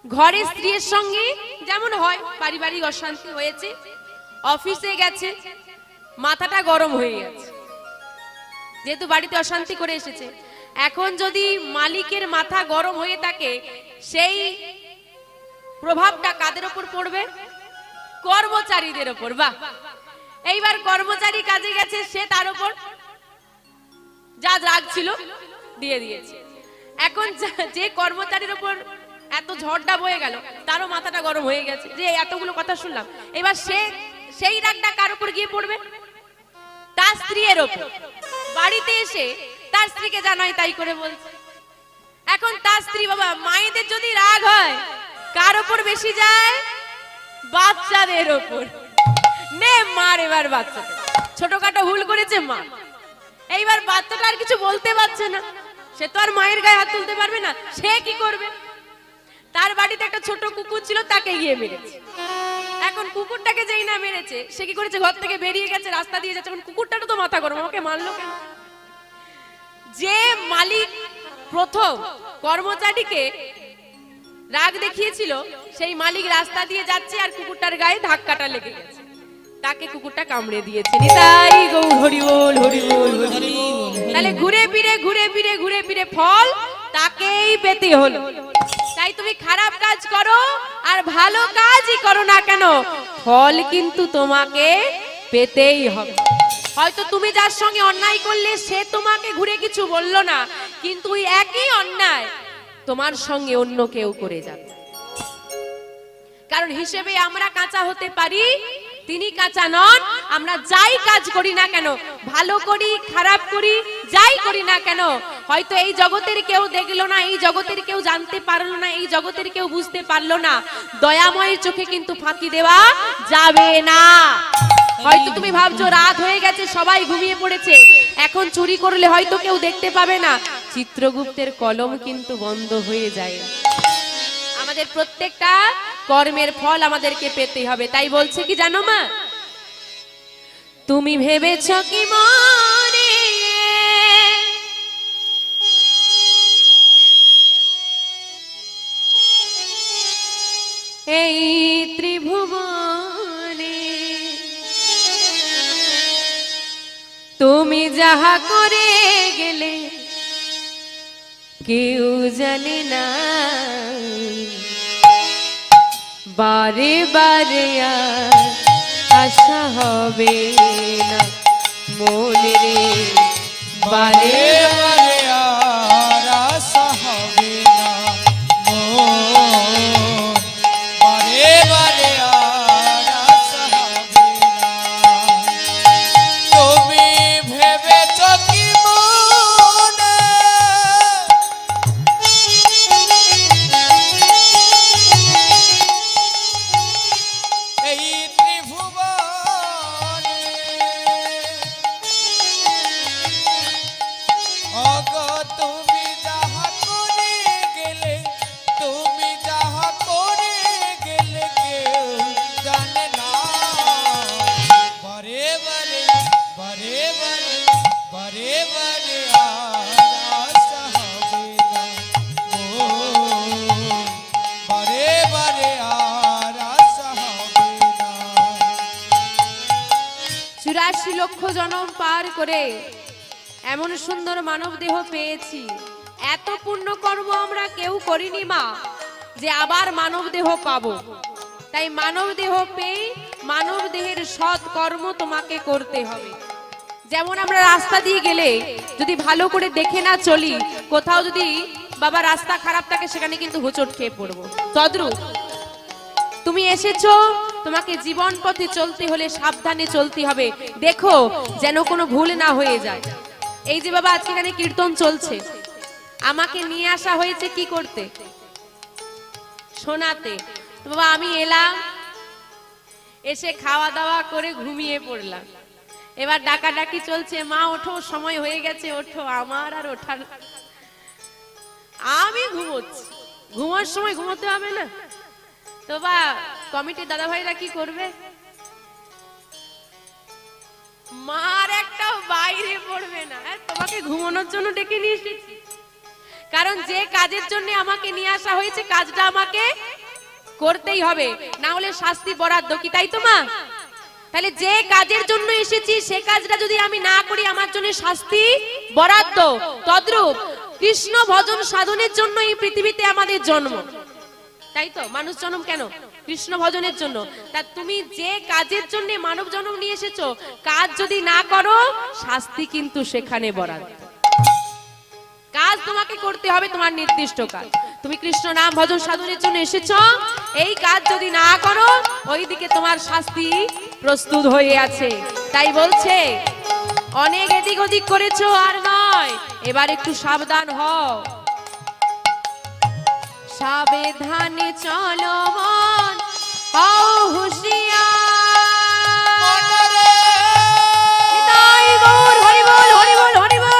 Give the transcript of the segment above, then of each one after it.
ঘরে স্ত্রীর সঙ্গে যেমন হয় পারিবারিক অশান্তি হয়েছে, অফিসে গেছে, মাথাটা গরম হয়ে গেছে, যেহেতু বাড়িতে অশান্তি করে এসেছে। এখন যদি মালিকের মাথা গরম হয়ে থাকে, সেই প্রভাবটা কাদের উপর পড়বে? কর্মচারীদের উপর। বাহ, এইবার কর্মচারী কাজে গেছে, সে তার উপর যা রাগ ছিল দিয়ে দিয়েছে। এখন যে কর্মচারীর উপর এত ঝড়টা বয়ে গেল, তারও মাথাটা গরম হয়ে গেছে যে এতগুলো কথা শুনলাম। এবার সেই রাগটা কার উপর গিয়ে পড়বে? তার স্ত্রীর উপর। বাড়িতে এসে তার স্ত্রীকে জানাই তাই করে বলছে। এখন তার স্ত্রী, বাবা মায়েদের যদি রাগ হয় কার উপর বেশি যায়? বাচ্চাদের উপর। নে মার এবার বাচ্চাদের, ছোটখাটো ভুল করেছে মা। এইবার বাচ্চাটা আর কিছু বলতে পারছে না, সে তো আর মায়ের গায়ে হাত তুলতে পারবে না, সে কি করবে? তার বাড়িতে একটা ছোট কুকুর ছিল, তাকে গিয়ে মেরেছে। এখন কুকুরটাকে যেই না মেরেছে, সে কি করেছে? ঘর থেকে বেরিয়ে গেছে, রাস্তা দিয়ে যাচ্ছে। এখন কুকুরটারও তো মাথা গরম, আমাকে মারলো কেন? যে মালিক প্রথম কর্মচারীকে রাগ দেখিয়েছিল, সেই মালিক রাস্তা দিয়ে যাচ্ছে আর কুকুরটার গায়ে ধাক্কাটা লেগে গেছে, তাকে কুকুরটা কামড়ে দিয়েছে। নিতাই গৌর হরি বল, হরি বল, হরি বল। তাহলে ঘুরে ফিরে ফল তাকেই পেতে হলো। তাই তুমি খারাপ কাজ করো আর ভালো কাজই করো না কেন, ফল কিন্তু তোমাকে পেতেই হবে। হয়তো তুমি যার সঙ্গে অন্যায় করলে সে তোমাকে ঘুরে কিছু বললো না, কিন্তু ওই একই অন্যায় তোমার সঙ্গে অন্য কেউ করে যাবে। কারণ হিসেবে আমরা কাঁচা হতে পারি, তিনি কাঁচা নন। আমরা যাই কাজ করি না কেন, ভালো করি খারাপ করি, যাই করি না কেন, হয়তো এই জগতের কেউ দেখলো না, এই জগতের কেউ জানতে পারলো না, এই জগতের কেউ বুঝতে পারলো না, দয়াময়ের চোখে কিন্তু ফাঁকি দেওয়া যাবে না। হয়তো তুমি ভাবছো রাত হয়ে গেছে, সবাই ঘুমিয়ে পড়েছে, এখন চুরি করলে হয়তো কেউ দেখতে পাবে না, চিত্রগুপ্তের কলম কিন্তু বন্ধ হয়ে যায়। আমাদের প্রত্যেকটা কর্মের ফল আমাদেরকে পেতে হবে। তাই বলছে কি জানো মা, তুমি ভেবেছ কি মনে এই ত্রিভুবনে তুমি যাহা করে গেলে কেউ জানে না, বারে বারে আশা হবে না মনে রে, বারে বারে আশা হবে না মন, বারে বারে আশা হবে না। তুমি ভেবেছ কি মনে এই ত্রিভুবনে অগ তুমি যাহা করে গেলে, তুমি যাহা করে গেলে কেউ জানে না, বারে বারে বারে বারে বারে বারে আশা হবে না মন, বারে বারে আশা হবে না। 84 লক্ষ জন্ম পার করে এমন সুন্দর মানব দেহ পেয়েছি, এত পুণ্য কর্ম আমরা কেউ করিনি মা যে আবার মানব দেহ পাবো। তাই মানব দেহ পেয়ে মানব দেহের সৎ কর্ম তোমাকে করতে হবে। যেমন আমরা রাস্তা দিয়ে গেলে যদি ভালো করে দেখে না চলি, কোথাও যদি বাবা রাস্তা খারাপ থাকে, সেখানে কিন্তু হোঁচট খেয়ে পড়বো। তদ্রূপ তুমি এসেছো, তোমাকে জীবন পথে চলতে হলে সাবধানে চলতে হবে। দেখো যেন কোনো ভুল না হয়ে যায়। এই যে বাবা আজকে এখানে কীর্তন চলছে, আমাকে নিয়ে আসা হয়েছে কি করতে? শোনাতে। তো বাবা আমি এলাম, এসে খাওয়া দাওয়া করে ঘুমিয়ে পড়লাম। এবার ডাকাডাকি চলছে, মা ওঠো, সময় হয়ে গেছে, ওঠো। আমার আর ওঠার, আমি ঘুমোচ্ছি। ঘুমার সময় ঘুমোতে হবে না তো বা কমিটির দাদা ভাইরা কি করবে? মার একটা বাইরে পড়বে না, তোমাকে ঘুমানোর জন্য ডেকে নিয়ে এসেছি। কারণ যে কাজের জন্য আমাকে নিয়ে আসা হয়েছে, কাজটা আমাকে করতেই হবে, না হলে শাস্তি বরাদ্দ, কি তাই তো মা? তাহলে যে কাজের জন্য এসেছি সে কাজটা যদি আমি না করি আমার জন্য শাস্তি বরাদ্দ। তদ্রূপ কৃষ্ণ ভজন সাধনের জন্য এই পৃথিবীতে আমাদের জন্ম, তাই তো? মানুষ জন্ম কেন? কৃষ্ণ ভজনের জন্য। তা তুমি যে কাজের জন্য মানব জন্ম নিয়ে এসেছো, কাজ যদি না করো শাস্তি কিন্তু সেখানে বরাদ্দ। কাজ তোমাকে করতে হবে, তোমার নির্দিষ্ট কাজ। তুমি কৃষ্ণ নাম ভজন সাধনের জন্য এসেছো, এই কাজ যদি না করো ওইদিকে তোমার শাস্তি প্রস্তুত হয়ে আছে। তাই বলছে অনেক এদিক ওদিক করেছো আর নয়, এবার একটু সাবধান হও। সাবধানে চলো মন, হও হুঁশিয়ার। নিতাই গৌর হরি বল, হরি বল, হরি বল।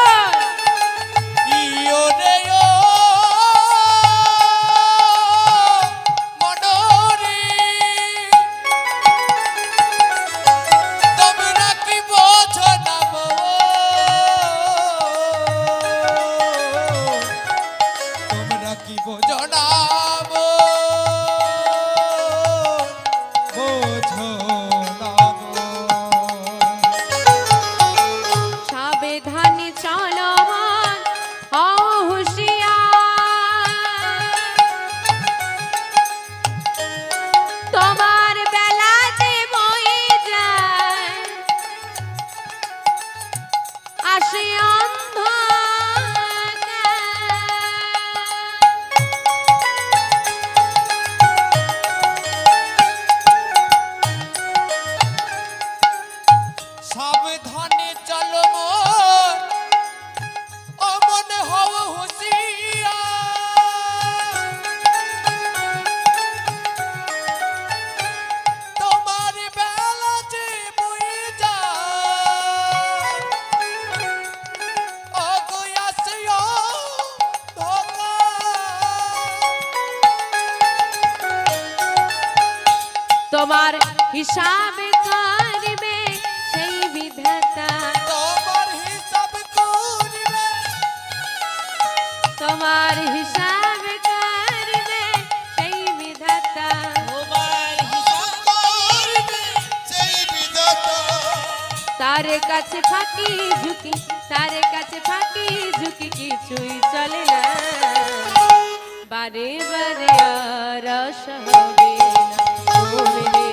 সাবধানে চলো মন, হও হুঁশিয়ার। তোমার বেলা যে বয়ে যায় আসে অন্ধকার। সাবধানে চলো মন, ও মনে হও হুঁশিয়ার। তোমার বেলা যে বয়ে যায় ওগো আসে অন্ধকার। তোমার হিসাব করবে সেই বিধাতা, তোমার হিসাব করিবে, তোমার হিসাব করবে সেই বিধাতা। তোমার হিসাব করিবে সেই বিধাতা। তার কাছে ফাঁকি ঝুঁকি, তার কাছে ফাঁকি ঝুঁকি কিছুই চলে না। বারে বারে আর আশা হবে না। ও মেরে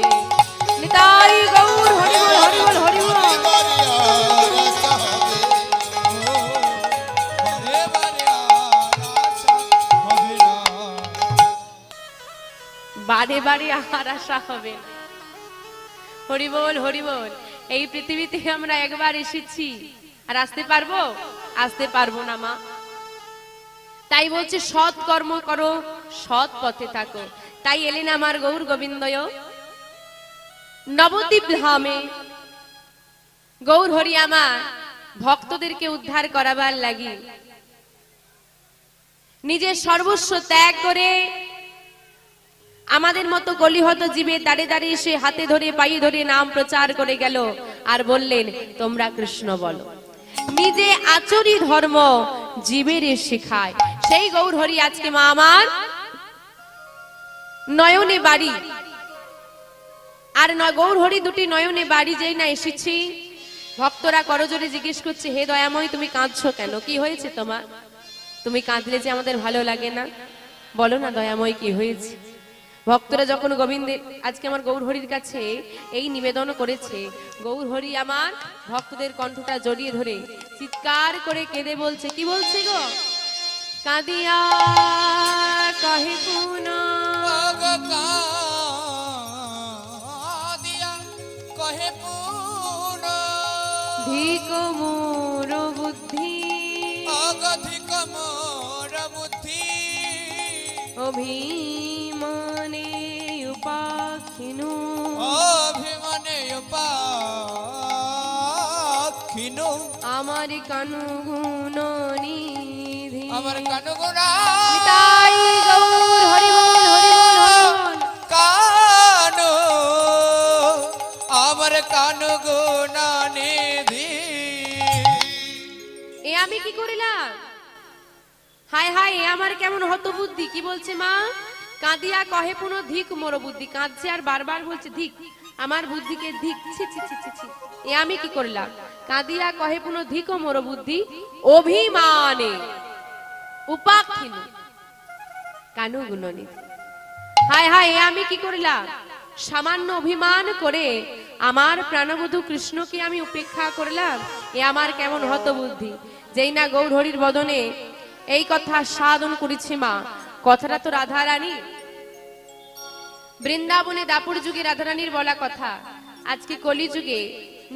নিতাই গৌর হরি বল, হরি বল, হরি বল। বারে বারে আর আশা হবে না। হরি বল, হরি বল। এই পৃথিবীতে আমরা একবার এসেছি, আর আসতে পারবো? আসতে পারবো না মা। তাই বলছে সৎ কর্ম করো, সৎ পথে থাকো। তাই এলেন আমার গৌর গোবিন্দয় নবদ্বীপ ধামে। গৌর হরি আমার ভক্তদেরকে উদ্ধার করাবার লাগি নিজের সর্বস্ব ত্যাগ করে আমাদের মতো গলিহত জীবে দাঁড়ে দাঁড়িয়ে সে হাতে ধরে পায়ে ধরে নাম প্রচার করে গেল আর বললেন তোমরা কৃষ্ণ বলো। নিজে আচরি ধর্ম জীবের শেখায়। সেই গৌর হরি আজকে মা আমার নয়নে বাড়ি। আর গৌর হরি দুটি নয়নে বাড়ি যেই না এসেছি, ভক্তরা করজোরে জিজ্ঞেস করছে হে দয়াময় তুমি কাঁদছো কেন, কি হয়েছে তোমার? তুমি কাঁদলে যে আমাদের ভালো লাগে না, বলো না দয়াময় কি হয়েছে। ভক্তরা যখন গোবিন্দের আজকে আমার গৌর হরির কাছে এই নিবেদন করেছে, গৌর হরি আমার ভক্তদের কণ্ঠটা জড়িয়ে ধরে চিৎকার করে কেঁদে বলছে, কি বলছে গো? কাঁদিয়া কহে কোন কহে পুন ধিক মোর বুদ্ধি, অগধিক মোর বুদ্ধি অভিমানে উপাখিনু, অভিমানে উপাখিনু আমার কানু গুণ নিধি, আমার কানু গুণ নিতাই গৌর হরি বল, হরি বল, হরি বল। কানু আমার কানু গুণ নিধি। এ আমি কি করিলাম? হায় হায়, এ আমার কেমন হতবুদ্ধি। কি বলছে মা? কাঁদিয়া কহে পুনঃ ধিক মোর বুদ্ধি, কাঁদছে আর বারবার বলছে ধিক, আমার বুদ্ধিকে ধিক, ছি ছি ছি ছি ছি, এ আমি কি করলাম। কাঁদিয়া কহে পুনঃ ধিক মোর বুদ্ধি, অভিমানে উপাক্ষিন কানু গুণনী। হায় হায়, এ আমি কি করলাম, সামান্য অভিমান করে আমার প্রাণবধূ কৃষ্ণকে আমি উপেক্ষা করলাম, এ আমার কেমন হতবুদ্ধি। যেই না গৌরহরির বদনে এই কথা সাধন করেছি মা, কথাটা তো রাধারানী বৃন্দাবনে দাপুর যুগে রাধারানীর বলা কথা, আজকে কলিযুগে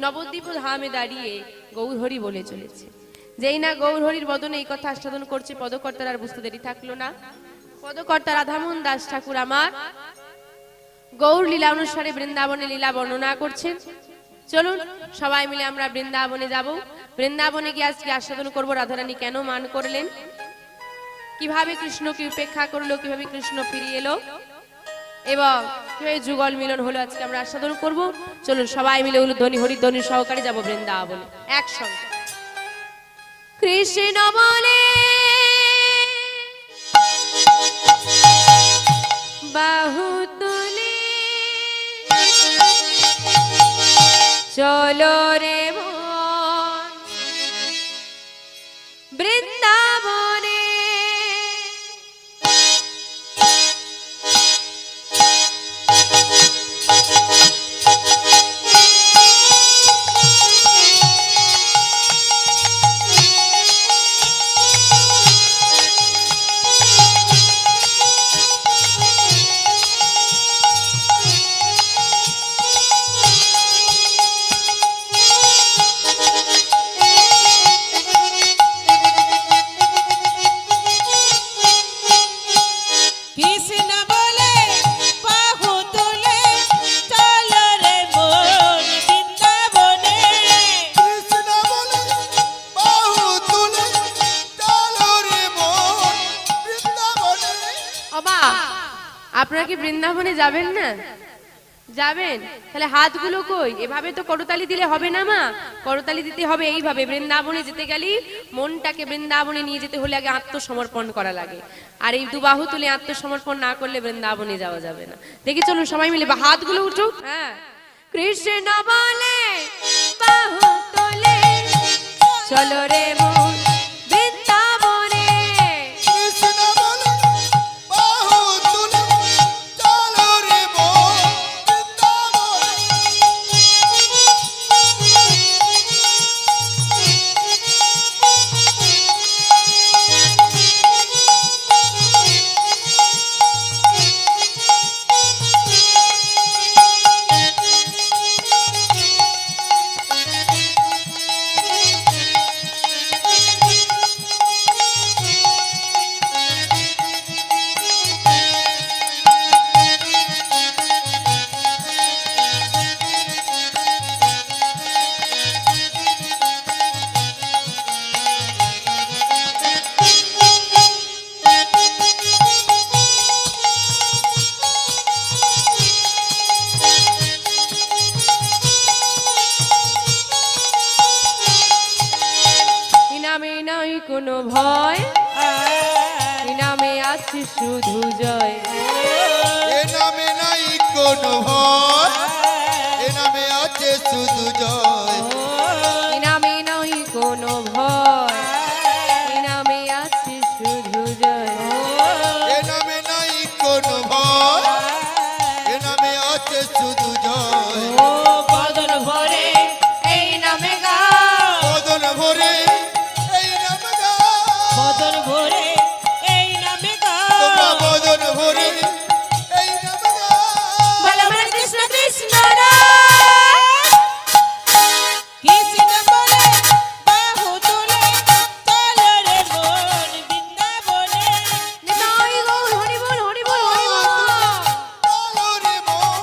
নবদ্বীপ ধামে দাঁড়িয়ে গৌরহরি বলে চলেছে। যেই না গৌরহরির বদনে এই কথা আস্বাদন করছে, পদকর্তার আর বুঝতে দেরি থাকলো না। পদকর্তা রাধামোহন দাস ঠাকুর আমার গৌর লীলা অনুসারে বৃন্দাবনে লীলা বর্ণনা করছেন। চলুন সবাই মিলে আমরা বৃন্দাবনে যাব। বৃন্দাবনে গিয়ে আজকে আস্বাদন করবো রাধারানী কেন মান করলেন, কিভাবে কৃষ্ণকে উপেক্ষা করলো, কিভাবে কৃষ্ণ ফিরিয়ে এলো এবং কিভাবে যুগল মিলন হলো, আজকে আমরা আস্বাদন করব। চলুন সবাই মিলে উলুধ্বনি হরিধ্বনি সহকারে যাব বৃন্দাবনে একসঙ্গে। কৃষ্ণ বলে বাহু তুলে চলো রে মন বৃন্দাবনে, আপনারা কি বৃন্দাবনে যাবেন না? যাবেন? তাহলে হাতগুলো কই? এভাবে তো করতালি দিলে হবে না মা, করতালি দিতে হবে এইভাবে। বৃন্দাবনে যেতে গেলে মনটাকে বৃন্দাবনে নিয়ে যেতে হলে আগে আত্মসমর্পণ করা লাগে, আর এই দুবাহু তুলে আত্মসমর্পণ না করলে বৃন্দাবনে যাওয়া যাবে না। দেখি চলুন সবাই মিলে হাতগুলো উঠুক। হ্যাঁ, কৃষ্ণ বলে বাহু তুলে চলো রে মন বৃন্দাবনে, কৃষ্ণ বলে বাহু তুলে চলো রে মন নামে নাই কোনো ভয়, নামে আছে শুধু জয়, এ নামে নাই কোনো ভয়, এ নামে আছে শুধু জয়। নামে নাই কোনো ভয়, নামে আছে শুধু জয়, এ নামে নাই কোনো ভয়, এ নামে আছে শুধু জয়। ও বদন ভরে এই নামে গা, বদন ভরে এই নামে গাও, বদন ভরে এই নামে গা, তোমরা বদন ভরে এই নামে গাও। বল বল কৃষ্ণ কৃষ্ণ কৃষ্ণ বলে বাহু তুলে চলো রে মন বৃন্দাবনে, নিতাই গৌর হরি বল হরি বল হরি বল। চলো রে মন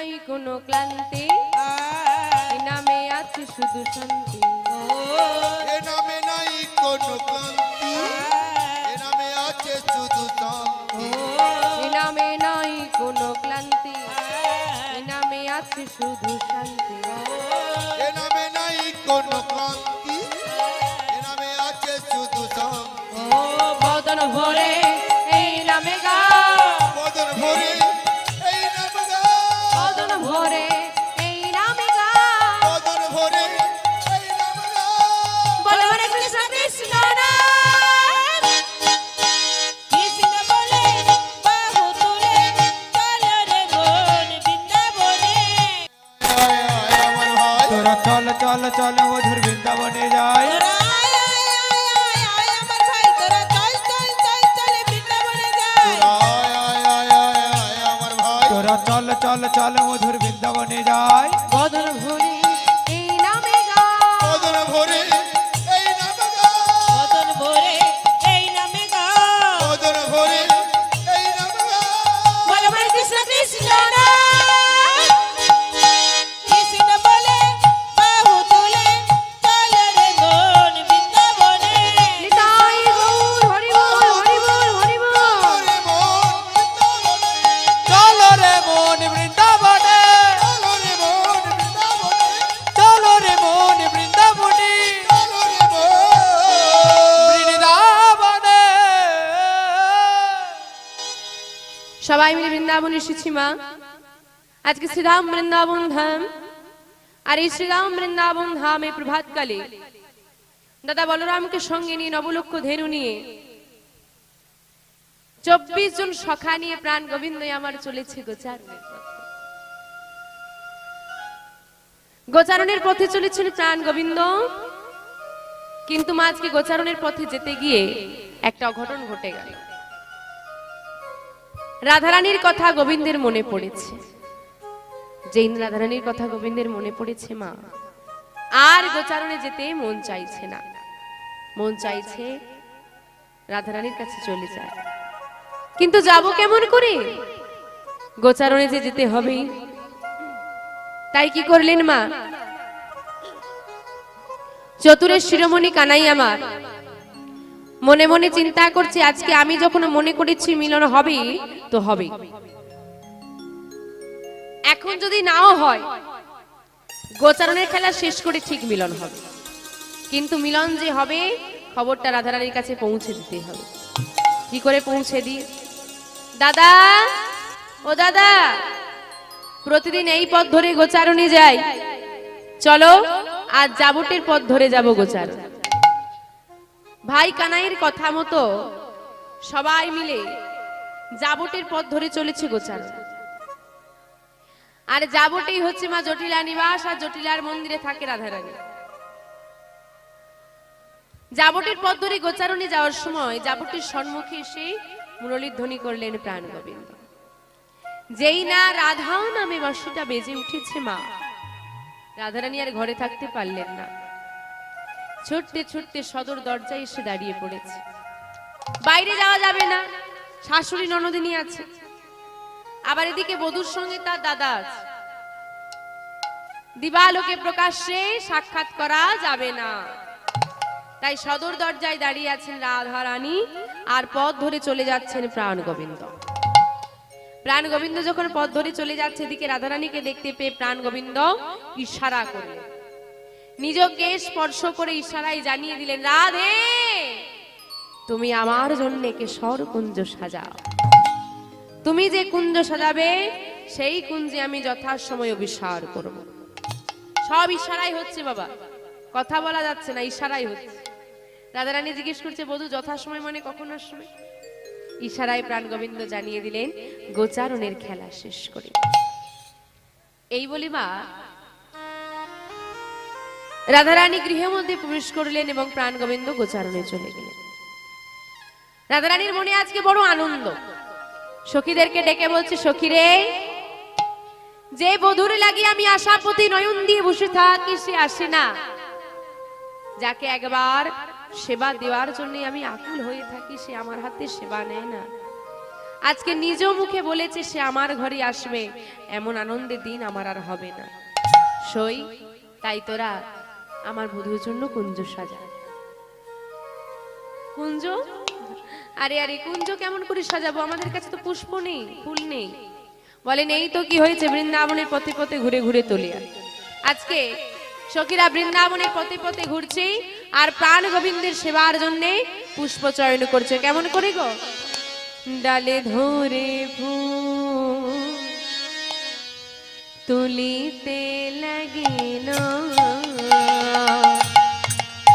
নাই কোনো ক্লান্তি, এই নামে আছে শুধু শান্তি। এ নামে নাই কোনো ক্লান্তি, এ নামে আছে শুধু শান্তি। এই নামে নাই কোনো ক্লান্তি, এই নামে আছে শুধু শান্তি। এ নামে নাই কোনো ক্লান্তি, এ নামে আছে শুধু শান্তি। বদন ভরে এই নামে গা, বদন ভরে এই নামে গা, বদন ভরে এই নামে গা, বদন ভরে এই নামে গা। বল হরে কৃষ্ণ কৃষ্ণ নাম। কৃষ্ণ বলে বাহু তুলে চলো রে বোন বৃন্দাবনে। আয় আয় আমার ভাই, তোরা চল চল চল মধুর বৃন্দাবনে যাই। তোরা আয় আয় আয় আয় আয় আমার ভাই, তোরা চল চল চল চলে বৃন্দাবনে যাই। আয় আয় আয় আয় আয় আমার ভাই, তোরা চল চল চল মধুর বৃন্দাবনে যাই। বদন ভরে এই নামে গা, বদন ভরে এই নামে গা, বদন ভরে এই নামে গা, বদন ভরে এই নামে গা। বল হরে কৃষ্ণ কৃষ্ণ নাম। কৃষ্ণ বলে বাহু তুলে চলো রে বোন বৃন্দাবনে। নিতাই গৌর হরি বল হরি বল হরি বল। ওরে মন বৃন্দাবনে, চলো রে মন বৃন্দাবনে, চলো রে মন বৃন্দাবনে, চলো রে মন বৃন্দাবনে, চলো রে মন। বৃন্দাবনে। সবাই মিলে বৃন্দাবন এসেছি মা। আজকে শ্রীরাম বৃন্দাবন ধাম, আর এই শ্রীরাম বৃন্দাবন ধামে প্রভাতকালে দাদা বলরামকে সঙ্গে নিয়ে নবলক্ষ ধেনু নিয়ে 24 জন সখা নিয়ে প্রাণ গোবিন্দ আমার চলেছে গোচারণের পথে। গোচারণের পথে চলেছিল প্রাণ গোবিন্দ, কিন্তু মা আজকে গোচারণের পথে যেতে গিয়ে একটা অঘটন ঘটে গেল। রাধারানীর কথা গোবিন্দের মনে পড়েছে। যেই রাধারানীর কথা গোবিন্দের মনে পড়েছে মা, আর গোচারণে যেতে মন চাইছে না। মন চাইছে রাধারানীর কাছে চলে যায়, কিন্তু যাব কেমন করে? গোচারণে যে যেতে হবে। তাই কি করলেন মা? চতুরের শিরোমণি কানাই আমার মনে মনে চিন্তা করছে, আজকে আমি যখন মনে করেছি মিলন হবে তো হবে, এখন যদি নাও হয় গোচারণের খেলা শেষ করে ঠিক মিলন হবে। কিন্তু মিলন যে হবে খবরটা রাধারানীর কাছে পৌঁছে দিতে হবে। কি করে পৌঁছে দিই? দাদা, ও দাদা, প্রতিদিন এই পথ ধরে গোচারণে যাই, চলো আজ জাবটের পথ ধরে যাব গোচারণ। ভাই কানাইয়ের কথা মতো সবাই মিলে জাবটের পথ ধরে চলেছে গোচারণ। আর জাবটেই হচ্ছে মা জটিলা নিবাস, আর জটিলার মন্দিরে থাকে রাধারানী। জাবটের পথ ধরে গোচারণে যাওয়ার সময় জাবটের সম্মুখে এসে মুরলীর ধ্বনি করলেন প্রাণ গোবিন্দ। যেই না রাধাও নামে বাঁশিটা বেজে উঠেছে মা, রাধারানী আর ঘরে থাকতে পারলেন না। ছুটতে ছুটতে সদর দরজায় এসে দাঁড়িয়ে পড়েছে। বাইরে যাওয়া যাবে না, শাশুড়ি ননদিনী আছে, আবার এদিকে বধূর সঙ্গে তার দাদা আছে। দিবালোকে প্রকাশ্যে সাক্ষাৎ করা যাবে না, তাই সদর দরজায় দাঁড়িয়ে আছেন রাধা রানী, আর পথ ধরে চলে যাচ্ছেন প্রাণ গোবিন্দ। প্রাণ গোবিন্দ যখন পথ ধরে চলে যাচ্ছে, এদিকে রাধারানীকে দেখতে পেয়ে প্রাণ গোবিন্দ ইশারা করলেন, নিজকে স্পর্শ করে ইশারায় জানিয়ে দিলেন, রাধে তুমি আমার জন্য কেশর কুঞ্জ সাজাও। তুমি যে কুঞ্জ সাজাবে সেই কুঞ্জে আমি যথাসময় অভিসার করব। সব ইশারাই হচ্ছে বাবা, কথা বলা যাচ্ছে না, ইশারাই হচ্ছে। রাধারানী জিজ্ঞেস করছে, বধূ যথাসময় মানে কখন আসবে? ইশারায় প্রাণ গোবিন্দ জানিয়ে দিলেন, গোচারণের খেলা শেষ করে। এই বলি মা রাধারানী গৃহের মধ্যে প্রবেশ করলেন এবং প্রাণ গোবিন্দ গোচারণে চলে গেলেন। রাধারানীর মনে আজকে বড় আনন্দ। সখীদেরকে ডেকে বলছে, সখীরে, যে বধূর লাগি আমি আশাপতি নয়ন দিয়ে বসে থাকি সে আসে না, যাকে একবার সেবা দেওয়ার জন্য আমি আকুল হয়ে থাকি সে আমার হাতে সেবা নেয় না। আজকে নিজ মুখে বলেছে সে আমার ঘরে আসবে, এমন আনন্দের দিন আমার আর হবে না। সই তাই তোরা আমার বধূর জন্য কুঞ্জ সাজা। কুঞ্জ? আরে আরে কুঞ্জ কেমন করে সাজাবো, আমাদের কাছে তো পুষ্প নেই, ফুল নেই। বলেন এই তো কি হয়েছে, বৃন্দাবনের পথে পথে ঘুরে ঘুরে তলিয়া। আজকে সখীরা বৃন্দাবনের পথে পথে ঘুরছে আর প্রাণ গোবিন্দের সেবার জন্য পুষ্প চয়ন করছে। কেমন করে গো? ডালে ধরে ফুল তুলিতে লাগিল,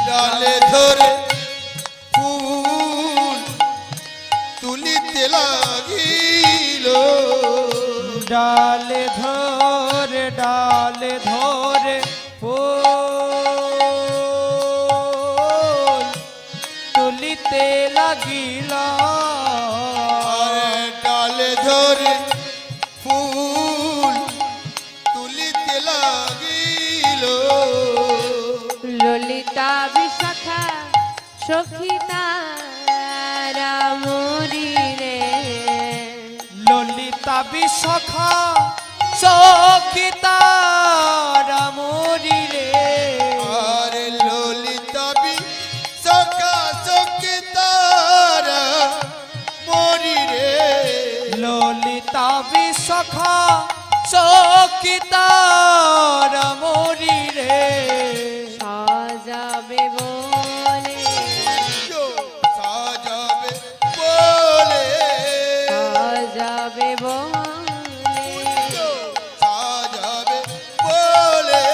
ডালে ধরে ফুল তুলিতে লাগিল, ডালে ধরে ফুল তুলিতে লাগিল, ডালে ধরে ফুল তুলিতে লাগিল, ললিতা বিশাখা সখী তারা মরি রে, ললিতা বিশাখা সখী তারা মরি রে, আরে ললিতা বিশাখা সখী তারা মরি রে, ললিতা বিশাখা সখী তারা মরি রে, সাজাবে বলে সাজাবে বলে, সাজাবে বলে, সাজাবে বলে,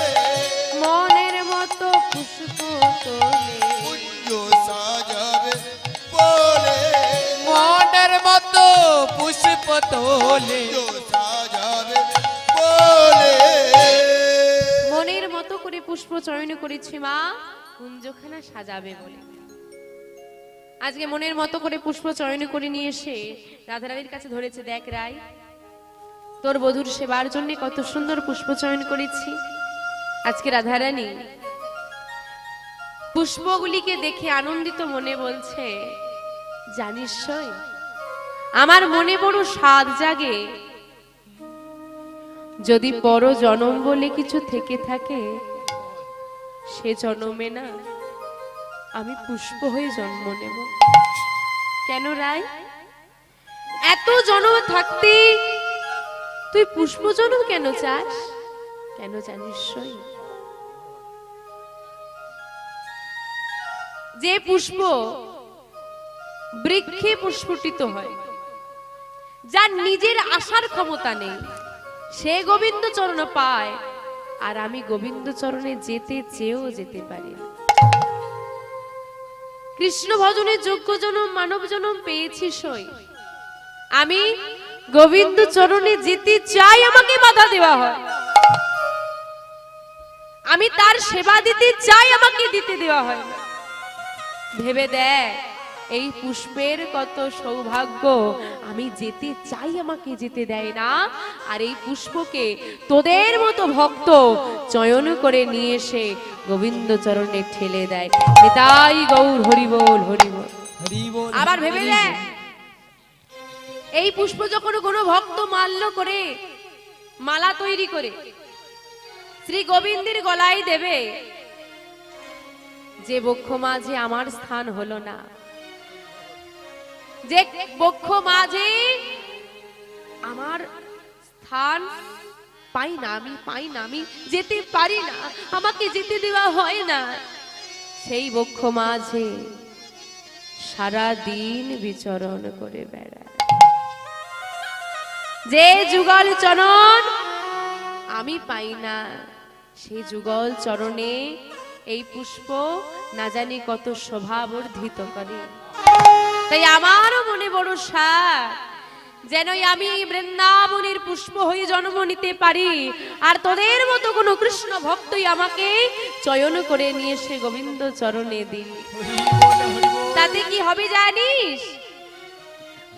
মনের মতো পুষ্প তোলে, কুঞ্জ সাজাবে বলে, মনের মতো পুষ্প তোলে, কুঞ্জ সাজাবে বলে, মনের মতো করে পুষ্প চয়ন করেছি মা, কুঞ্জখানা সাজাবে বলে। আজকে মনের মতো করে পুষ্প চয়ন করে নিয়ে এসে রাধারানীর কাছে ধরেছে, দেখ রায় তোর বধূর সেবার জন্য কত সুন্দর পুষ্প চয়ন করেছি। আজকে রাধারানী পুষ্পগুলিকে দেখে আনন্দিত মনে বলছে, জানিস সই আমার মনে বড় স্বাদ জাগে, যদি পর জনম বলে কিছু থেকে থাকে সে জনমে না আমি পুষ্প হয়ে জন্ম নেব। কেন রায়, এত জন্ম থাকতে তুই পুষ্প জন্ম কেন চাস? কেন জানিস সই? যে পুষ্প বৃক্ষে পুষ্পটিত হয়, যার নিজের আসার ক্ষমতা নেই, সে গোবিন্দ চরণ পায়, আর আমি গোবিন্দ চরণে যেতে চেয়েও যেতে পারি না। কৃষ্ণ ভজনের যোগ্য জনম মানব জনম পেয়েছি সই, আমি গোবিন্দ চরণে যেতে চাই, আমাকে বাধা দেওয়া হয়। আমি তার সেবা দিতে চাই, আমাকে দিতে দেওয়া হয় না। ভেবে দেখ এই পুষ্পের কত সৌভাগ্য, আমি যেতে চাই আমাকে যেতে দেয় না, আর এই পুষ্পকে তোদের মতো ভক্ত চয়ন করে নিয়ে এসে গোবিন্দ চরণে ঠেলে দেয়। নিতাই গৌর হরি বল হরি বল। হরি বল। আবার ভেবে দেখ এই পুষ্প যখন কোনো ভক্ত মাল্য করে মালা তৈরি করে শ্রী গোবিন্দের গলায় দেবে, যে বক্ষ মাঝে আমার স্থান হলো না, যে বক্ষ মাঝে আমার স্থান পাই না, আমি যেতে পারি না, আমাকে যেতে দেওয়া হয় না, সেই বক্ষ মাঝে সারা দিন বিচরণ করে বেড়ায়। যে যুগল চরণ আমি পাই না, সেই যুগল চরণে এই পুষ্প না জানি কত শোভা বর্ধিত করে। তাই আমারও মনে বড় সাধ, যেন আমি বৃন্দাবনের পুষ্প হয়ে জন্ম নিতে পারি, আর তোদের মতো কোনো কৃষ্ণ ভক্তই আমাকে চয়ন করে নিয়ে এসে গোবিন্দ চরণে দিন। তাতে কি হবে জানিস?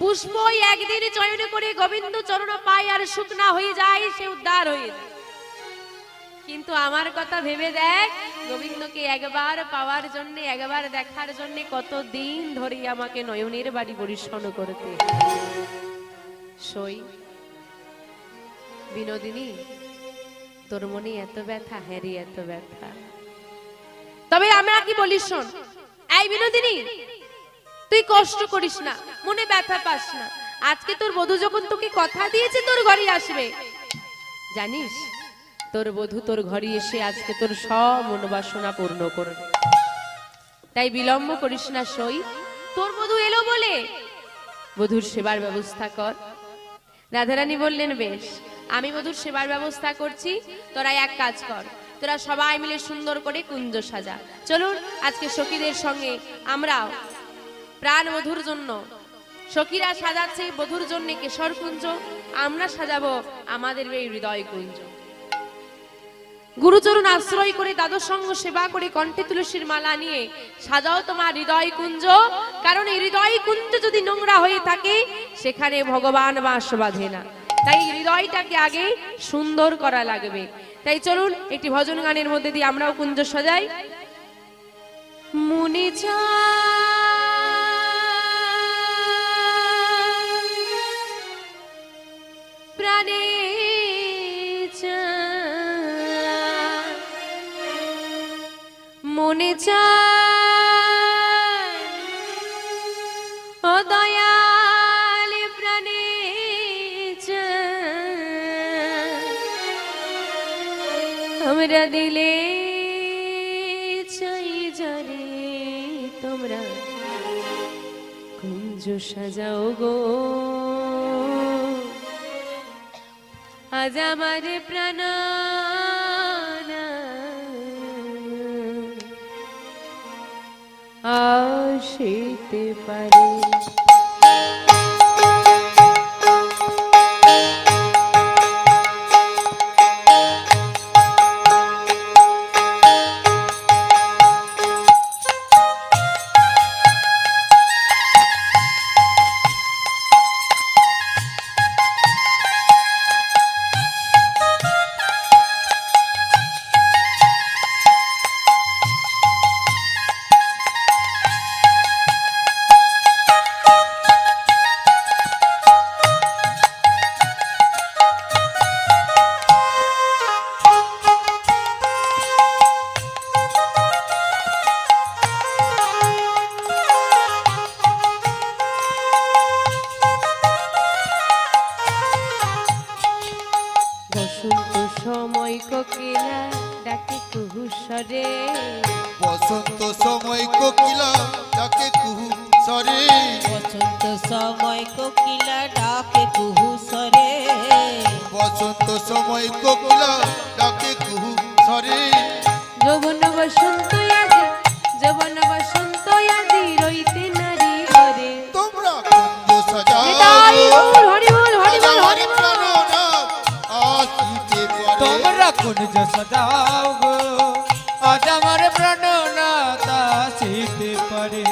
পুষ্প একদিন চয়ন করে গোবিন্দ চরণ পায় আর শুকনা হয়ে যায়, সে উদ্ধার হয়ে যায়। কিন্তু আমার কথা ভেবে দেখ, গোবিন্দকে একবার পাওয়ার জন্য, একবার দেখার জন্য কত দিন ধরে আমাকে নয়নের বাড়ি পরিশ্রম করতে। সই বিনোদিনী, তোর মনে এত ব্যথা? হ্যারি এত ব্যথা। তবে আমি কি বলিস শোন, এই বিনোদিনী, তুই কষ্ট করিস না, মনে ব্যথা পাস না। আজকে তোর বধূ যখন তোকে কথা দিয়েছে তোর ঘরে আসবে, জানিস তোর বধূ তোর ঘরে এসে আজকে তোর সব মনোবাসনা পূর্ণ করবে। তাই বিলম্ব করিস না সই, তোর বধূ এলো বলে বধূর সেবার ব্যবস্থা কর। রাধারানী বললেন, বেশ, আমি বধূর সেবার ব্যবস্থা করছি, তোরা এক কাজ কর, তোরা সবাই মিলে সুন্দর করে কুঞ্জ সাজা। চলুন আজকে সখীদের সঙ্গে আমরাও প্রাণ বধূর জন্য, সখীরা সাজাচ্ছে বধূর জন্য কেশর কুঞ্জ, আমরা সাজাবো আমাদের এই হৃদয় কুঞ্জ। গুরুচরণ আশ্রয় করে দাদর সঙ্গ সেবা করে কণ্ঠে তুলসীর মালা নিয়ে সাজাও তোমার হৃদয় কুঞ্জ। কারণ এই হৃদয় কুঞ্জ যদি নোংরা হয়ে থাকে সেখানে ভগবান বাস বাঁধে না। তাই হৃদয়টাকে আগে সুন্দর করা লাগবে। তাই চলুন একটি ভজন গানের মধ্যে দিয়ে আমরাও কুঞ্জ সাজাই। মনে প্রাণে মনে চায় ও দয়াল প্রাণে আমরা দিলে চাই যারে তোমরা কুঞ্জ সাজাও গো। আজ আমার প্রাণ আসিতে পারে। বসন্ত সময় কোকিলা ডাকে কুহু স্বরে, বসন্ত সময় কোকিলা ডাকে কুহু স্বরে, বসন্ত সময় কোকিলা ডাকে কুহু স্বরে, বসন্ত সময় কোকিলা ডাকে কুহু স্বরে। যৌবন বসন্ত আজি, যৌবন বসন্ত আজি রইতে নারী করে। তোমরা কুঞ্জ সাজাও হরি বল হরি বল হরি বল হরি বল। আসিতে পারে। তোমরা কুঞ্জ সাজাও গো, আজ আমার প্রাণনাথ আসিতে পারে।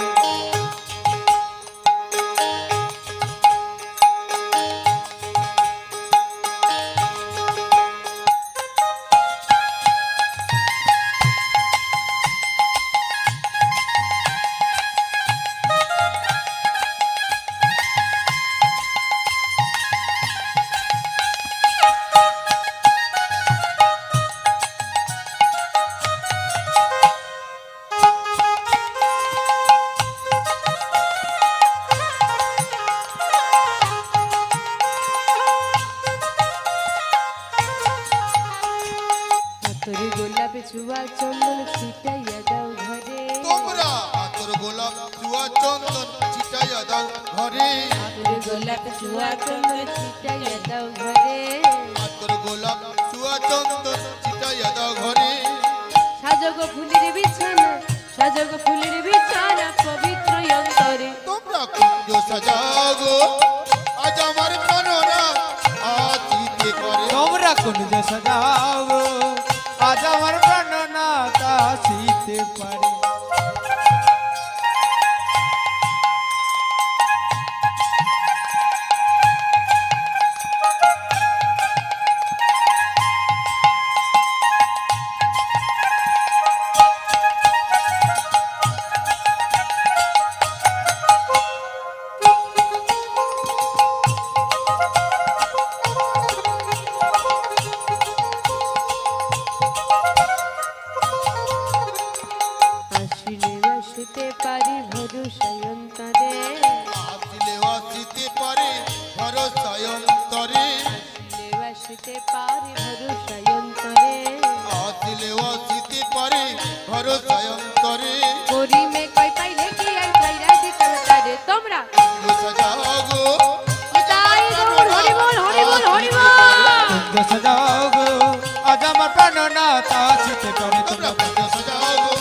তোর গোলাপে ছুয়া চন্দন ছিটাইয়া দাও ঘরে, তোমরা আতর গোলাপ জুয়া চন্দন ছিটাইয়া দাও ঘরে, তোর গোলাপে ছুয়া চন্দন ছিটাইয়া দাও ঘরে। আতর গোলাপ জুয়া চন্দন ছিটাইয়া দাও ঘরে। সাজগ ফুলের বিছানা, সাজগ ফুলের বিছানা পবিত্র অন্তরে। তোমরা কুঞ্জ সাজাও গো, আজ আমার প্রাণরা আসিতে পারে। তোমরা কুঞ্জ সাজাও গো, আজ আমার প্রাণনাথ আসিতে পারে। আসিতে পারে ভরসায় অন্তরে আসিলে আসিতে পারে ভরসা অন্তরে করিমে কই পাইলে কি আর ছাইরা দিতে তারে তোমরা সাজাও গো তাই গৌর হরি বল হরি বল হরি বল কুঞ্জ সাজাও গো আজ আমার প্রাণনাথ আসিতে পারে তোমরা তোমরা কুঞ্জ সাজাও গো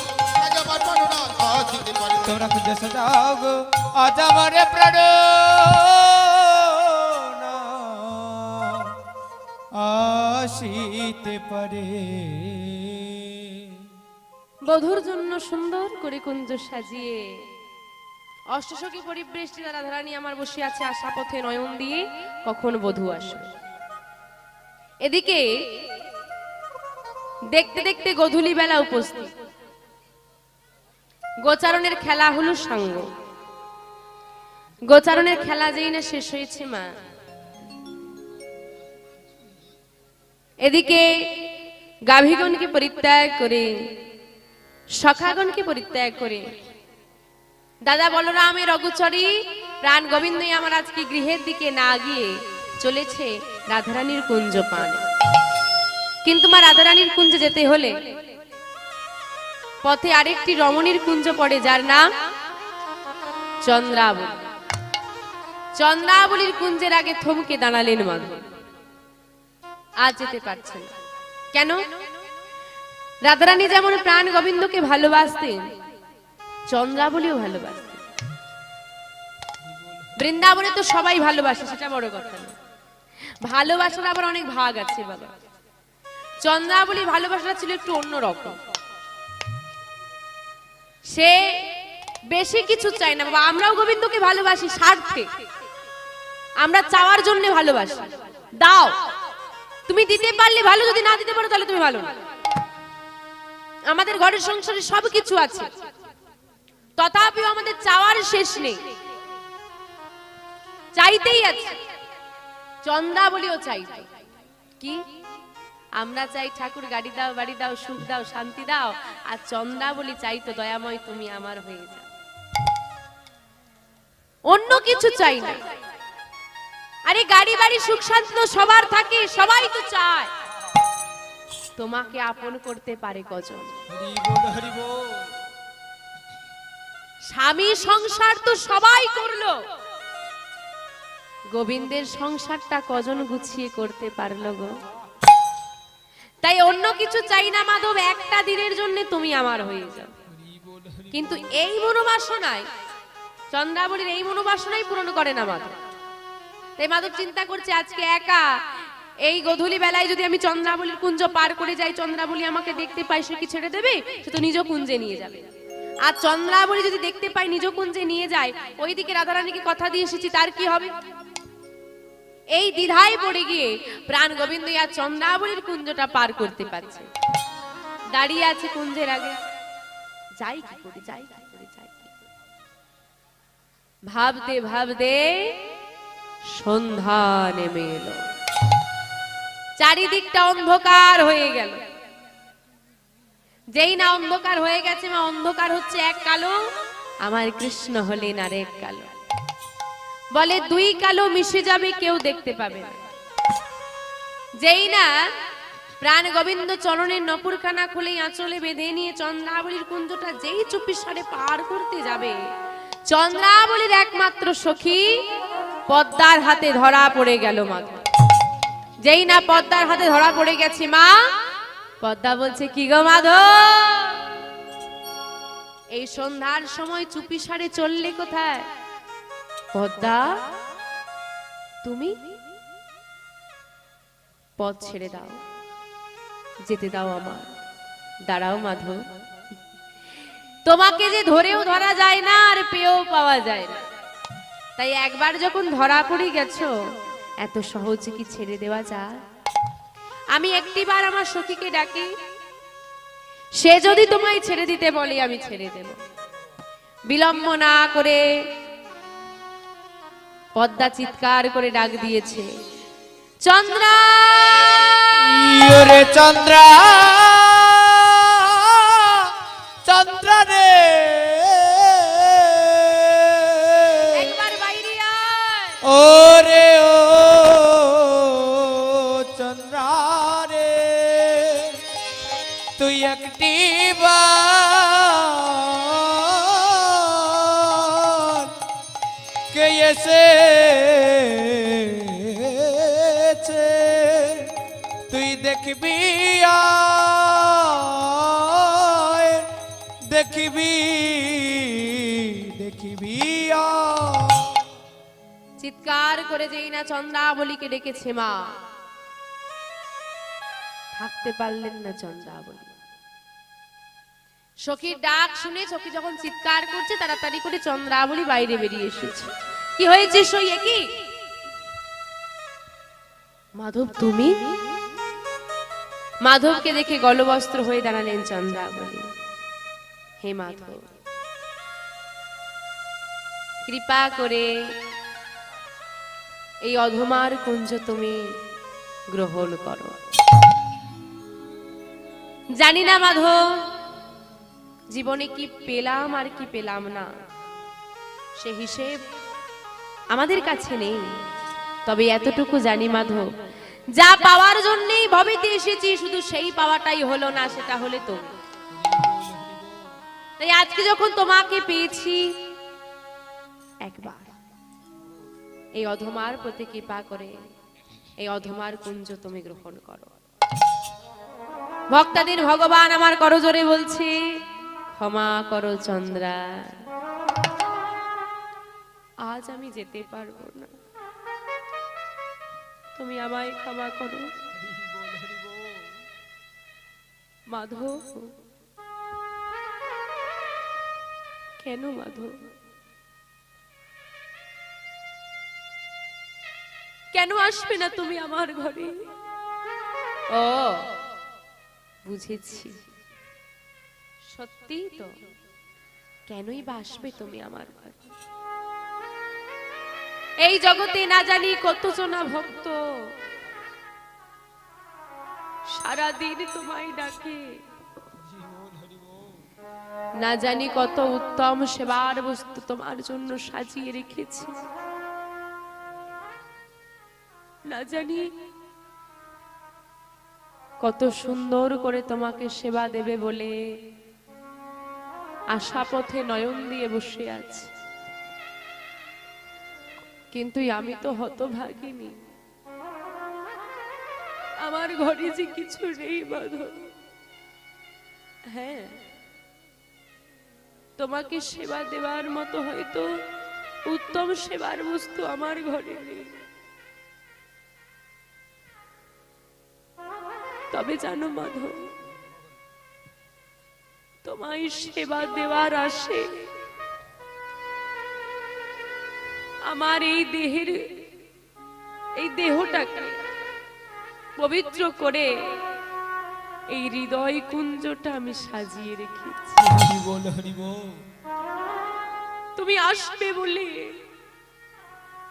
আজ আমার প্রাণনাথ আসিতে পারে তোমরা কুঞ্জ সাজাও গো আজ আমার প্রাণ আসিতে পারে। বধুর জন্য সুন্দর করে কুঞ্জ সাজিয়ে অষ্টসখী পরিবৃষ্টি রাধারানী আমার বসে আছে আশা পথে নয়ন দিয়ে কখন বধূ আসবে। এদিকে দেখতে দেখতে গধূলি বেলা উপস্থিত, গোচারণের খেলা হলো সাঙ্গ। গোচারণের খেলা যেই না শেষ হয়েছে মা, এদিকে গাভীগণকে পরিত্যাগ করে সখাগণকে পরিত্যাগ করে দাদা বলরামের অগোচরী প্রাণ গোবিন্দই আমার আজকে গৃহের দিকে না গিয়ে চলেছে রাধারানীর কুঞ্জ পানে। কিন্তু মা রাধারানীর কুঞ্জে যেতে হলে পথে আরেকটি রমণীর কুঞ্জ পড়ে, যার নাম চন্দ্রাবলী। চন্দ্রাবলীর কুঞ্জের আগে থমকে দাঁড়ালেন মাধব। আজ যেতে পারছেন না। কেন? রাধারানী যেমন প্রাণ গোবিন্দকে ভালোবাসতেন, চন্দ্রাবলীও ভালোবাসতেন। বৃন্দাবনে তো সবাই ভালোবাসে, সেটা বড় কথা না। ভালোবাসার আবার অনেক ভাগ আছে বাবা। চন্দ্রাবলী ভালোবাসাটা ছিল একটু অন্যরকম। সে বেশি কিছু চাই না বাবা। আমরাও গোবিন্দকে ভালোবাসি স্বার্থে, আমরা চাওয়ার জন্য ভালোবাসি। দাও, তুমি দিতে পারলে ভালো, যদি না দিতে পারো তাহলে তুমি ভালো না। আমাদের ঘরের সংসারে সবকিছু আছে, তথাপিও আমাদের চাওয়ার শেষ নেই, চাইতেই আছে। চন্দ্রাবলীও চাই। কি আমরা চাই? ঠাকুর গাড়ি দাও, বাড়ি দাও, সুখ দাও, শান্তি দাও। আর চন্দ্রাবলী চাই তো দয়াময় তুমি আমার হয়ে যাও, অন্য কিছু চাই না। আরে গাড়ি বাড়ি সুখ শান্তি তো সবার থাকে, সবাই তো চায়। তোমাকে আপন করতে পারে কজন? হরি বল হরি বল। স্বামী সংসার তো সবাই করলো, গোবিন্দের সংসারটা কজন গুছিয়ে করতে পারলো গো? তাই অন্য কিছু চাই না মাধব, একটা দিনের জন্য তুমি আমার হয়ে যাও। কিন্তু এই মনোবাসনায়, চন্দ্রাবলীর এই মনোবাসনাই পূরণ করে না মাধব। তাই মাধব চিন্তা করছে আজকে একা এই গধূলি বেলায় যদি আমি চন্দ্রাবলীর কুঞ্জ পার করে যাই, চন্দ্রাবলী আমাকে দেখতে পাই, সে কি ছেড়ে দেবে? সে তো নিজ কুঞ্জে নিয়ে যাবে। আর চন্দ্রাবলী যদি দেখতে পাই নিজ কুঞ্জে নিয়ে যায়, ওইদিকে রাধারানীকে কথা দিয়ে এসেছি, তার কি হবে? এই দ্বিধায় পড়ে গিয়ে প্রাণ গোবিন্দ আর চন্দ্রাবলীর কুঞ্জটা পার করতে পারছে। দাঁড়িয়ে আছে কুঞ্জের আগে, যাই কি করে, যাই কি করে, যাই কি করে। ভাবতে ভাবতে সন্ধ্যা নেমে এলো, চারিদিকটা অন্ধকার হয়ে গেল। যেই না অন্ধকার হয়ে গেছে মা, অন্ধকার হচ্ছে এক কালো, আমার কৃষ্ণ হলেন আর এক কালো। বলে দুই কালো মিশে যাবে, কেউ দেখতে পাবে না। যেই না প্রাণ গোবিন্দ চরণের নপুরখানা খুলে আঁচলে বেঁধে নিয়ে চন্দ্রাবলীর কুঞ্জটা যেই চুপি সারে পার করতে যাবে, চন্দ্রাবলীর একমাত্র সখী পদ্মার হাতে ধরা পড়ে গেল মাধব। যেই না পদ্মার হাতে ধরা পড়ে গেছে মা, পদ্মা বলছে কি গো মাধব, এই সন্ধ্যার সময় চুপি সারে চললে কোথায়? পদ্মা, তুমি পথ ছেড়ে দাও, যেতে দাও আমার। দাঁড়াও মাধব, তোমাকে যে ধরেও ধরা যায় না আর পেয়েও পাওয়া যায় না। তাই একবার যখন ধরা পড়ে গেছো, এত সহজে কি ছেড়ে দেওয়া যায়? আমি একটিবার আমার সখীকে ডাকি, সে যদি তোমায় ছেড়ে দিতে বলে আমি ছেড়ে দেব। বিলম্ব না করে পদ্মা চিৎকার করে ডাক দিয়েছে, চন্দ্রা, ওরে চন্দ্রা, চন্দ্রা রে, একবার বাইরে আয়। ওরে ও চন্দ্র তুই একটি বার কে এসেছে তুই দেখবি আয়, দেখবি দেখবি আয়। চিৎকার করে যেই না চন্দ্রাবলীকে ডেকেছে মা, থাকতে পারলেন না চন্দ্রাবলী। সখীর ডাক শুনে সখী যখন চিৎকার করছে তাড়াতাড়ি করে চন্দ্রাবলী বাইরে বেরিয়ে এসেছে। কি হয়েছে সই কি মাধব তুমি? মাধবকে দেখে গলবস্ত্র হয়ে দাঁড়ালেন চন্দ্রাবলী। হে মাধব, কৃপা করে এই অধমার কুঞ্জ তুমি গ্রহণ করো। জানি না মাধব জীবনে কি পেলাম আর কি পেলাম না, সে হিসেব আমাদের কাছে নেই। তবে এতটুকু জানি মাধব, যা পাওয়ার জন্যই ভবেতে এসেছি শুধু সেই পাওয়াটাই হলো না, সেটা হলে তো। তাই আজকে যখন তোমাকে পেয়েছি, একবার এই অধমার প্রতি কৃপা করে এই অধমার কুঞ্জ তুমি গ্রহণ করো। ভক্তাদের ভগবান আমার করজোরে বলছে, ক্ষমা করো চন্দ্রা, আজ আমি যেতে পারবো না, তুমি আমায় ক্ষমা করো। মাধব, কেন মাধব, কেন আসবে না তুমি আমার ঘরে? ও বুঝেছি, সত্যি তো, কেনই বা আসবে তুমি আমার ঘরে? এই জগতে না জানি কতজনা ভক্ত সারাদিন তোমায় ডাকে, না জানি কত উত্তম সেবার বস্তু তোমার জন্য সাজিয়ে রেখেছি, না জানি কত সুন্দর করে তোমাকে সেবা দেবে বলে আশা পথে নয়ন দিয়ে বসে আছে। কিন্তু আমি তো হতভাগিনী, আমার ঘরে যে কিছু নেই মাধব। হ্যাঁ, তোমাকে সেবা দেওয়ার মতো হয়তো উত্তম সেবার বস্তু আমার ঘরে নেই। তবে জানো মাধব, তোমায় সেবা দেওয়ার আসে আমার এই দেহটাকে পবিত্র করে এই হৃদয় কুঞ্জটা আমি সাজিয়ে রেখেছি। তুমি আসবে বলে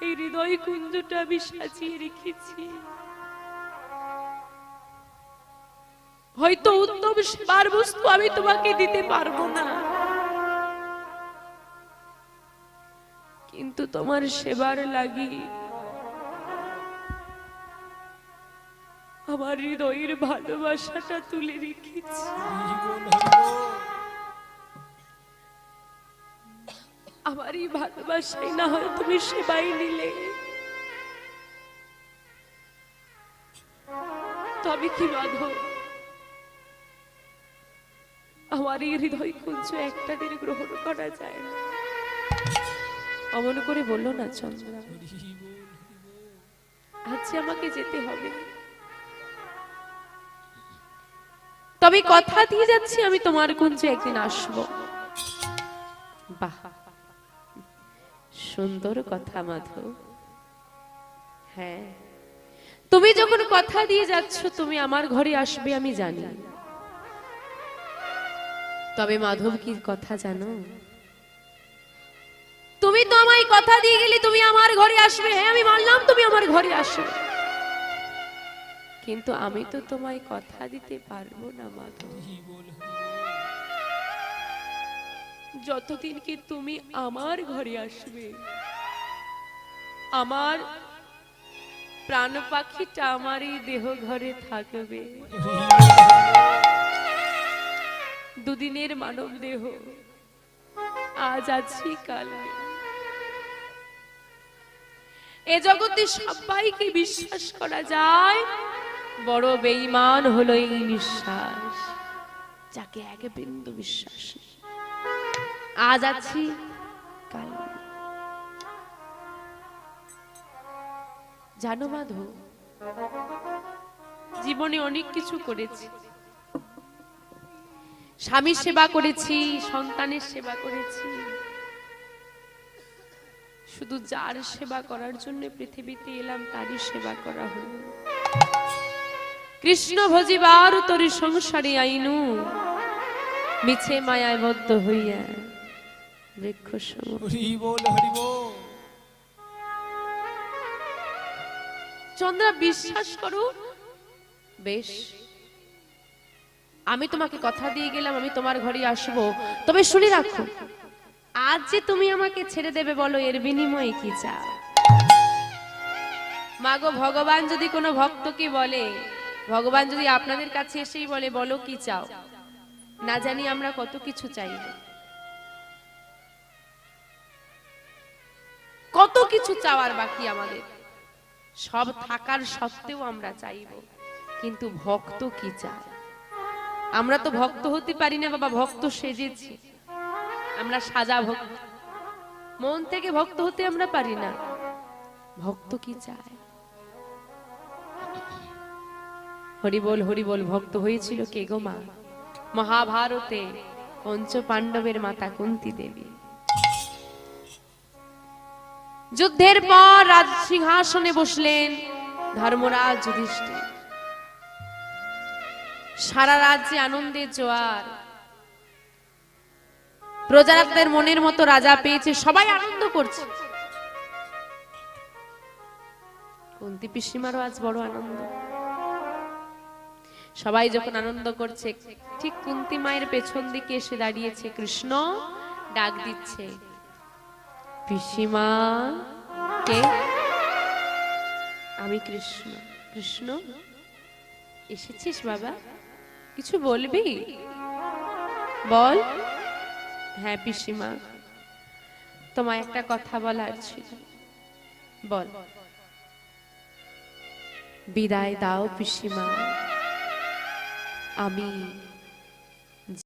এই হৃদয় কুঞ্জটা আমি সাজিয়ে রেখেছি। হয়তো উত্তম সেবার বস্তু আমি তোমাকে দিতে পারবো না, কিন্তু তোমার সেবার লাগি আমার হৃদয়ের ভালোবাসাটা তুলে রেখেছি। আমার এই ভালোবাসাই না হয় তুমি সেবাই নিলে, তবে কি মাধব আমার এই হৃদয় কুঞ্জ একটা দিন গ্রহণ করা যায় না? অমন করে বললো না চন্দ্রা, আজ আমাকে যেতে হবে, তবে কথা দিয়ে যাচ্ছি আমি তোমার কুঞ্জে একদিন আসবো। বাহ, সুন্দর কথা মাধব। হ্যাঁ, তুমি যখন কথা দিয়ে যাচ্ছ তুমি আমার ঘরে আসবে আমি জানি, তবে মাধব কি কথা জানো? তুমি তো আমায় কথা দিয়ে গেলে তুমি আমার ঘরে আসবে। হ্যাঁ, আমি মানলাম তুমি আমার ঘরে আসবে, কিন্তু আমি তো তোমায় কথা দিতে পারবো না মাধব। যতদিন কি তুমি আমার ঘরে আসবে, আমার প্রাণ পাখিটা আমার এই দেহ ঘরে থাকবে। দুদিনের মানব দেহ, আজ আছি কাল নেই। এ জগতে সবাইকে বিশ্বাস করা যায়, বড় বেঈমান হলো এই নিঃশ্বাস, যাকে এক বিন্দু বিশ্বাস নেই। আজ আছি কাল নেই। জানো মাধব, জীবনে অনেক কিছু করেছি, স্বামীর সেবা করেছি, সন্তানের সেবা করেছি, শুধু যার সেবা করার জন্য পৃথিবীতে এলাম তারই সেবা করা হলো। কৃষ্ণ ভজিবার তোর সংসারে আইনু, মিছে মায়ায় বদ্ধ হইয়া বৃক্ষ সম। হরি বল হরি বল। চন্দ্রা, বিশ্বাস করো, বেশ, আমি তোমাকে কথা দিয়ে গেলাম আমি তোমার ঘরে আসবো, তবে শুনে রাখো, আজ যে তুমি আমাকে ছেড়ে দেবে, বলো এর বিনিময়ে কি চাও? মাগো, ভগবান যদি কোনো ভক্তকে বলে, ভগবান যদি আপনাদের কাছে এসেই বলে বলো কি চাও, না জানি আমরা কত কিছু চাইব, কত কিছু চাওয়ার বাকি আমাদের, সব থাকার সত্ত্বেও আমরা চাইব, কিন্তু ভক্ত কি চায়? আমরা তো ভক্ত হতে পারি না বাবা, ভক্ত সেজেছি, আমরা সাজা ভক্ত, মন থেকে ভক্ত হতে আমরা পারি না। ভক্ত কি চায়? হরিবোল হরিবোল। ভক্ত হয়েছিল কে গো মা? মহাভারতে পঞ্চ পাণ্ডবের মাতা কুন্তী দেবী। যুদ্ধের পর রাজ সিংহাসনে বসলেন ধর্মরাজ যুধিষ্ঠির। সারা রাজ্যে আনন্দের জোয়ার, প্রজাদের মনের মতো রাজা পেয়েছে, সবাই আনন্দ করছে। কুন্তী পিসিমারও আজ বড় আনন্দ। সবাই যখন আনন্দ করছে, ঠিক কুন্তী মায়ের পেছন দিকে এসে দাঁড়িয়েছে কৃষ্ণ, ডাক দিচ্ছে, পিসিমা। কে? আমি কৃষ্ণ। কৃষ্ণ, এসেছিস বাবা, কিছু বলবি? বল। হ্যাঁ পিসিমা, তোমায় একটা কথা বলার ছিল। বল। বিদায় দাও পিসিমা, আমি